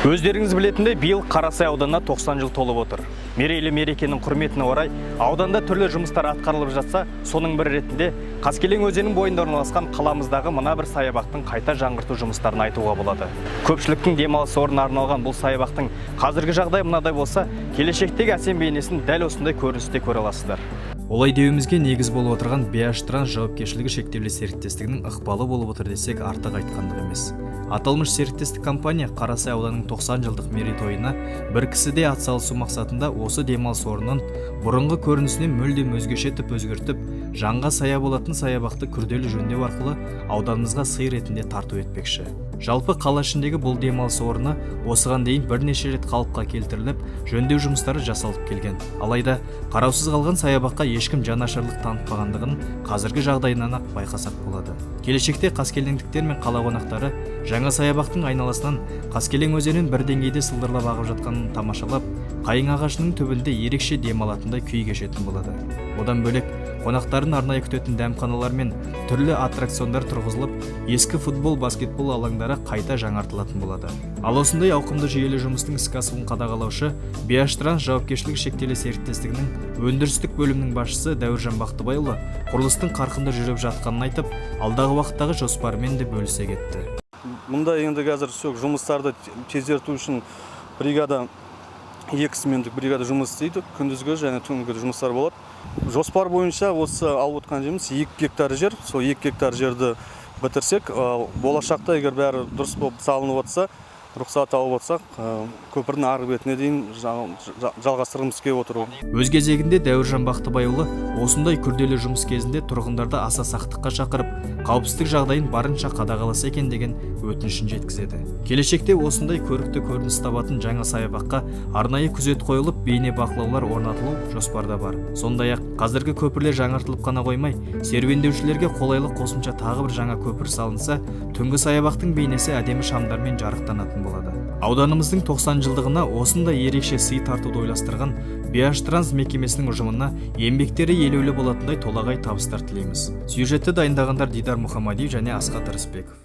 Өздеріңіз білетіндей, биыл Қарасай ауданына 90 жыл толып отыр. Мерейлі мерекенің құрметіне орай, ауданда түрлі жұмыстар атқарылып жатса, соның бір ретінде Қаскелең өзенінің бойында орналасқан қаламыздағы мына бір саябақтың қайта жаңғырту жұмыстарын айтуға болады. Көпшіліктің демалыс орнына арналған бұл саябақтың қазіргі жағдай мынадай болса, келешектегі әсем бейнесін дәл осындай көріністе көре аласыздар. Олай деуімізге негіз болып отырған BH-Транс жауапкершілігі шектеулі серіктестігінің ықпалы болып отыр десек артық айтқандық емес. Аталмыш серіктестік компания Қарасай ауданының 90 жылдық мерейтойына бір кісіде атсалысу мақсатында осы демалыс орнын бұрынғы көрінісінен мүлдем өзгеше етіп өзгертіп, жанға сая болатын саябақты күрделі жөндеу арқылы ауданымызға сый ретінде тарту етпекші. Жалпы қала ішіндегі бұл демалыс орны осыған дейін бірнеше рет қалыпқа келтіріліп, жөндеу жұмыстары жасалып келген. Алайда қараусыз қалған саябаққа ешкім жанашырлық танытпағандығын қазіргі жағдайынан ақ байқасақ болады. Келешекте қаскелеңдіктер мен қала қонақтары жаңа саябақтың айналасынан Қаскелең өзенін бір деңгейде сылдырлап ағып жатқанын тамашалап, қайың ағашының түбінде ерекше демалатындай күй кешетін болады. Одан бөлек қонақтарын арнайы күтетін дәмханалар мен түрлі аттракциондар тұрғызылып, ескі футбол, баскетбол алаңдары қайта жаңартылатын болады. Ал осындай ауқымды жүйелі жұмыстың іске асуын қадағалаушы BH-Транс жауапкершілігі шектеулі серіктестігінің өндірістік бөлімінің басшысы Дәуіржан Бақтыбайұлы құрылыстың қарқынды жүріп жатқанын айтып, алдағы уақыттағы жоспарымен де бөлісе кетті. Мұнда енді қазір жұмыстарды тездету үшін бригада 2 сменттік бригада жұмыс істейді, күндізгі және түнгі жұмыстар болады. Жоспар бойынша осы алып отқан жеріміз 2 гектар жер, сол 2 гектар жерді бітірсек, болашақта егер бәрі дұрыс болып салынып отырса, рұқсат алып отырсақ, көпірдің арғы бетіне дейін жалғастырғымыз келіп отыр. Өз кезегінде Дәуіржан Бақтыбайұлы осындай күрделі жұмыс кезінде тұрғындарды аса сақтыққа шақырып, қауіпсіздік жағдайын барынша қадағаласа екен деген өтінішін жеткізеді. Келешекте осындай көрікті көрініс табатын жаңа саябаққа арнайы күзет қойылып, бейне бақылаулар орнатылу жоспарда бар. Сондай-ақ қазіргі көпірлер жаңартылып қана қоймай, серуендеушілерге қолайлы қосымша тағы бір жаңа көпір салынса, түнгі саябақтың бейнесі әдемі шамдармен жарықтанатын болады. Ауданымыздың 90 жылдығына осындай ерекше сый тартуды ойластырған BH-Транс мекемесінің ұжымына еңбектері елеулі болатындай толағай табыстар тілейміз. Сюжетті дайындағандар Дидар Мұхамадиев және Асқат Рысбеков.